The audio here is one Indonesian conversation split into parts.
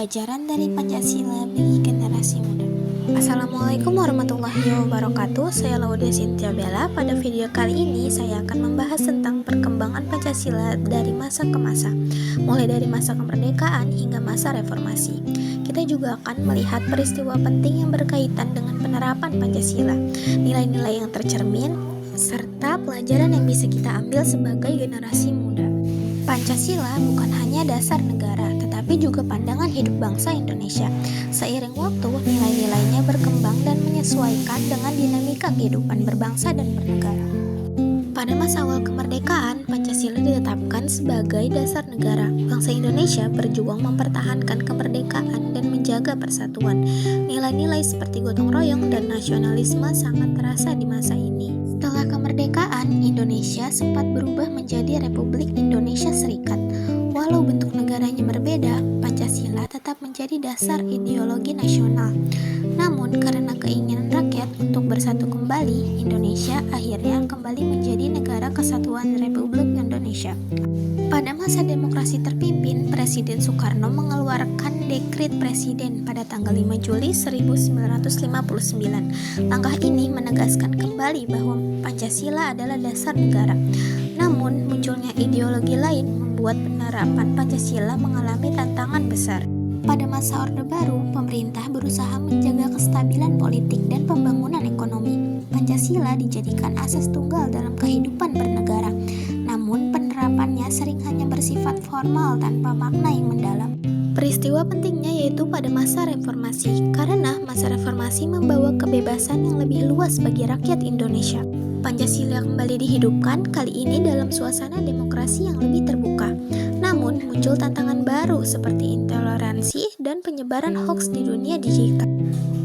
Pelajaran dari Pancasila bagi generasi muda. Assalamualaikum warahmatullahi wabarakatuh. Saya Laudia Cynthia Bella. Pada video kali ini saya akan membahas tentang perkembangan Pancasila dari masa ke masa, mulai dari masa kemerdekaan hingga masa reformasi. Kita juga akan melihat peristiwa penting yang berkaitan dengan penerapan Pancasila, nilai-nilai yang tercermin, serta pelajaran yang bisa kita ambil sebagai generasi muda. Pancasila bukan hanya dasar negara, tetapi juga pandangan hidup bangsa Indonesia. Seiring waktu, nilai-nilainya berkembang dan menyesuaikan dengan dinamika kehidupan berbangsa dan bernegara. Pada masa awal kemerdekaan, Pancasila ditetapkan sebagai dasar negara. Bangsa Indonesia berjuang mempertahankan kemerdekaan dan menjaga persatuan. Nilai-nilai seperti gotong royong dan nasionalisme sangat terasa di masa ini. Setelah kemerdekaan, Indonesia sempat berubah menjadi Republik Indonesia Serikat. Walau bentuk negaranya berbeda, Pancasila tetap menjadi dasar ideologi nasional. Namun, karena keinginan rakyat untuk bersatu kembali, Indonesia akhirnya kembali menjadi negara kesatuan Republik Indonesia. Pada masa demokrasi terpimpin, Presiden Soekarno mengeluarkan Dekret Presiden pada tanggal 5 Juli 1959. Langkah ini menegaskan kembali bahwa Pancasila adalah dasar negara. Namun, munculnya ideologi lain membuat penerapan Pancasila mengalami tantangan besar. Pada masa Orde Baru, pemerintah berusaha menjaga kestabilan politik dan pembangunan ekonomi. Pancasila dijadikan asas tunggal dalam kehidupan bernegara. Namun, penerapannya sering hanya bersifat formal tanpa makna yang mendalam. Peristiwa pentingnya yaitu pada masa reformasi, karena masa reformasi membawa kebebasan yang lebih luas bagi rakyat Indonesia. Pancasila kembali dihidupkan, kali ini dalam suasana demokrasi yang lebih terbuka. Namun, muncul tantangan baru seperti intoleransi dan penyebaran hoaks di dunia digital.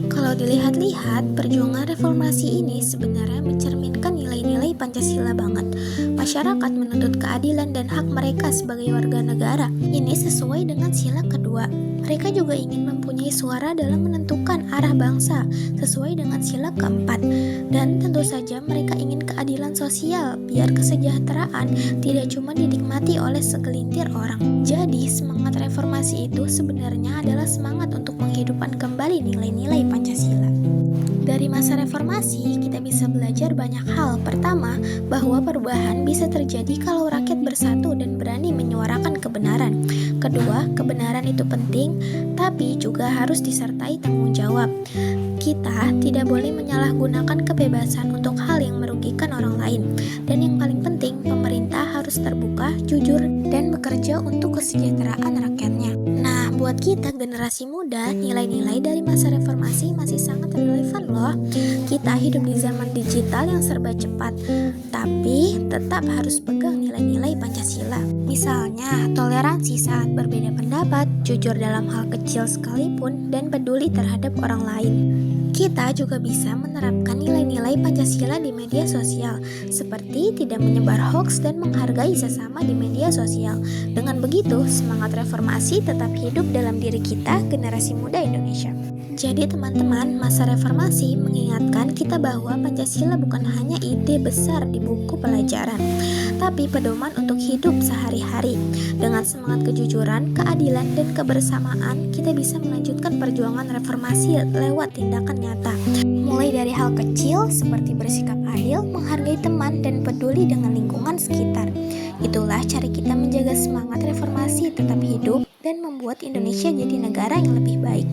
Kalau dilihat-lihat, perjuangan reformasi ini sebenarnya mencerminkan nilai-nilai Pancasila banget. Masyarakat menuntut keadilan dan hak mereka sebagai warga negara. Ini sesuai dengan sila kedua. Mereka juga ingin mempunyai suara dalam menentukan arah bangsa sesuai dengan sila keempat. Dan tentu saja mereka ingin keadilan sosial biar kesejahteraan tidak cuma dinikmati oleh segelintir orang. Jadi semangat reformasi itu sebenarnya adalah semangat untuk menghidupkan kembali nilai-nilai Pancasila. Dari masa reformasi, kita bisa belajar banyak hal. Pertama, bahwa perubahan bisa terjadi kalau rakyat bersatu dan berani menyuarakan kebenaran. Kedua, kebenaran itu penting, tapi juga harus disertai tanggung jawab. Kita tidak boleh menyalahgunakan kebebasan untuk hal yang merugikan orang lain. Dan yang paling penting, pemerintah harus terbuka, jujur, dan bekerja untuk kesejahteraan rakyatnya. Nah, buat kita generasi muda, nilai-nilai dari masa reformasi masih sangat relevan loh. Kita hidup di zaman digital yang serba cepat, tapi tetap harus pegang nilai-nilai Pancasila. Misalnya, toleransi saat berbeda pendapat, jujur dalam hal kecil sekalipun, dan peduli terhadap orang lain. Kita juga bisa menerapkan nilai-nilai Pancasila di media sosial, seperti tidak menyebar hoaks dan menghargai sesama di media sosial. Dengan begitu, semangat reformasi tetap hidup dalam diri kita, generasi muda Indonesia. Jadi teman-teman, masa reformasi mengingatkan kita bahwa Pancasila bukan hanya ide besar di buku pelajaran, tapi pedoman untuk hidup sehari-hari. Dengan semangat kejujuran, keadilan, dan kebersamaan, kita bisa melanjutkan perjuangan reformasi lewat tindakan nyata. Mulai dari hal kecil seperti bersikap adil, menghargai teman, dan peduli dengan lingkungan sekitar. Itulah cara kita menjaga semangat reformasi tetap hidup dan membuat Indonesia jadi negara yang lebih baik.